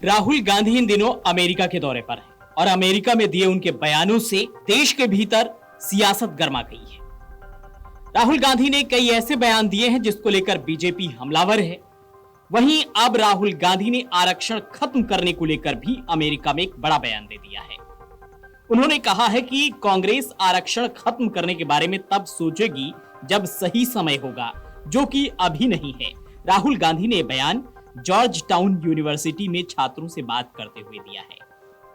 राहुल गांधी इन दिनों अमेरिका के दौरे पर हैं और अमेरिका में दिए उनके बयानों से देश के भीतर सियासत गर्मा गई है। राहुल गांधी ने कई ऐसे बयान दिए हैं जिसको लेकर बीजेपी हमलावर है। वहीं अब राहुल गांधी ने आरक्षण खत्म करने को लेकर भी अमेरिका में एक बड़ा बयान दे दिया है। उन्होंने कहा है कि कांग्रेस आरक्षण खत्म करने के बारे में तब सोचेगी जब सही समय होगा, जो कि अभी नहीं है। राहुल गांधी ने बयान जॉर्ज टाउन यूनिवर्सिटी में छात्रों से बात करते हुए दिया है।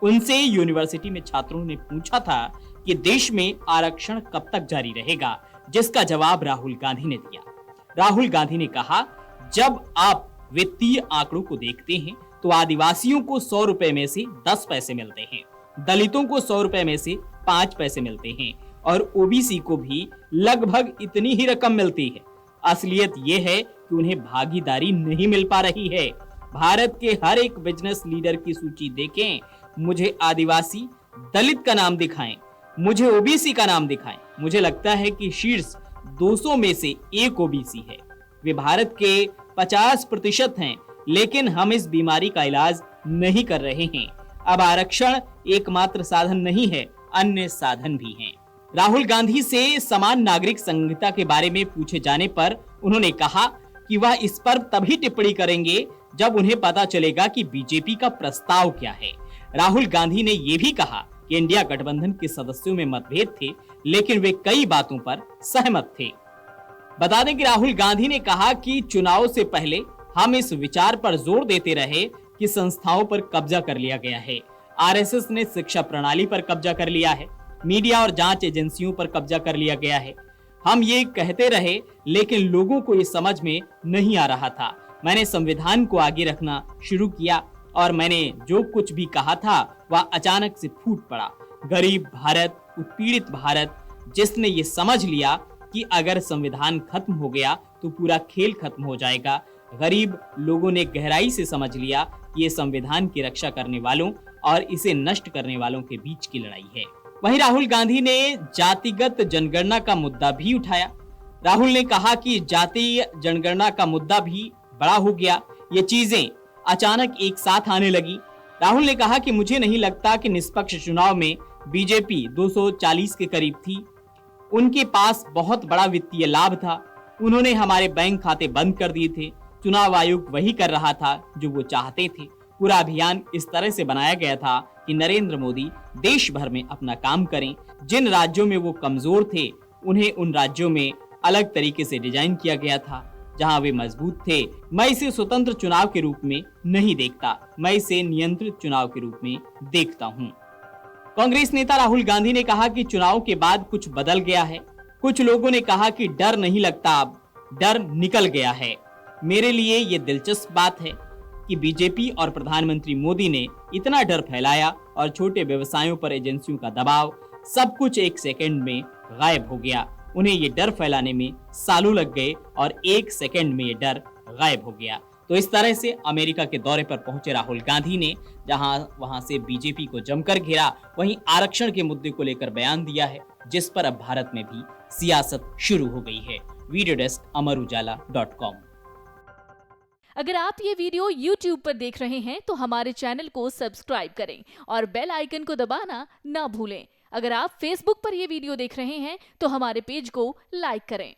उनसे यूनिवर्सिटी में छात्रों ने पूछा था कि देश में आरक्षण कब तक जारी रहेगा, जिसका जवाब राहुल गांधी ने दिया। राहुल गांधी ने कहा, जब आप वित्तीय आंकड़ों को देखते हैं तो आदिवासियों को 100 रुपए में से 10 पैसे मिलते हैं, दलितों को 100 रुपए में से 5 पैसे मिलते हैं और ओबीसी को भी लगभग इतनी ही रकम मिलती है। असलियत यह है कि उन्हें भागीदारी नहीं मिल पा रही है। भारत के हर एक बिजनेस लीडर की सूची देखें, मुझे आदिवासी दलित का नाम दिखाएं, मुझे ओबीसी का नाम दिखाएं। मुझे लगता है कि शीर्ष 200 में से एक ओबीसी है। वे भारत के 50% हैं, लेकिन हम इस बीमारी का इलाज नहीं कर रहे हैं। अब आरक्षण एकमात्र साधन नहीं है, अन्य साधन भी हैं। राहुल गांधी से समान नागरिक संहिता के बारे में पूछे जाने पर उन्होंने कहा कि वह इस पर तभी टिप्पणी करेंगे जब उन्हें पता चलेगा कि बीजेपी का प्रस्ताव क्या है। राहुल गांधी ने यह भी कहा कि इंडिया गठबंधन के सदस्यों में मतभेद थे, लेकिन वे कई बातों पर सहमत थे। बता दें कि राहुल गांधी ने कहा कि चुनाव से पहले हम इस विचार पर जोर देते रहे कि संस्थाओं पर कब्जा कर लिया गया है। आरएसएस ने शिक्षा प्रणाली पर कब्जा कर लिया है, मीडिया और जांच एजेंसियों पर कब्जा कर लिया गया है। हम ये कहते रहे, लेकिन लोगों को ये समझ में नहीं आ रहा था। मैंने संविधान को आगे रखना शुरू किया और मैंने जो कुछ भी कहा था वह अचानक से फूट पड़ा। गरीब भारत, उत्पीड़ित भारत, जिसने ये समझ लिया कि अगर संविधान खत्म हो गया तो पूरा खेल खत्म हो जाएगा। गरीब लोगों ने गहराई से समझ लिया कि ये संविधान की रक्षा करने वालों और इसे नष्ट करने वालों के बीच की लड़ाई है। वहीं राहुल गांधी ने जातिगत जनगणना का मुद्दा भी उठाया। राहुल ने कहा कि जातीय जनगणना का मुद्दा भी बड़ा हो गया, ये चीजें अचानक एक साथ आने लगी। राहुल ने कहा कि मुझे नहीं लगता कि निष्पक्ष चुनाव में बीजेपी 240 के करीब थी। उनके पास बहुत बड़ा वित्तीय लाभ था। उन्होंने हमारे बैंक खाते बंद कर दिए थे। चुनाव आयोग वही कर रहा था जो वो चाहते थे। पूरा अभियान इस तरह से बनाया गया था कि नरेंद्र मोदी देश भर में अपना काम करें। जिन राज्यों में वो कमजोर थे उन्हें उन राज्यों में अलग तरीके से डिजाइन किया गया था। जहां वे मजबूत थे, मैं इसे स्वतंत्र चुनाव के रूप में नहीं देखता, मैं इसे नियंत्रित चुनाव के रूप में देखता हूँ। कांग्रेस नेता राहुल गांधी ने कहा कि चुनाव के बाद कुछ बदल गया है। कुछ लोगों ने कहा कि डर नहीं लगता, अब डर निकल गया है। मेरे लिए ये दिलचस्प बात है कि बीजेपी और प्रधानमंत्री मोदी ने इतना डर फैलाया और छोटे व्यवसायों पर एजेंसियों का दबाव, सब कुछ एक सेकंड में गायब हो गया। उन्हें ये डर फैलाने में सालों लग गए और एक सेकंड में ये डर गायब हो गया। तो इस तरह से अमेरिका के दौरे पर पहुंचे राहुल गांधी ने वहां से बीजेपी को जमकर घेरा, वहीं आरक्षण के मुद्दे को लेकर बयान दिया है, जिस पर अब भारत में भी सियासत शुरू हो गई है। Video desk amarujala.com। अगर आप ये वीडियो YouTube पर देख रहे हैं तो हमारे चैनल को सब्सक्राइब करें और बेल आइकन को दबाना ना भूलें। अगर आप Facebook पर ये वीडियो देख रहे हैं तो हमारे पेज को लाइक करें।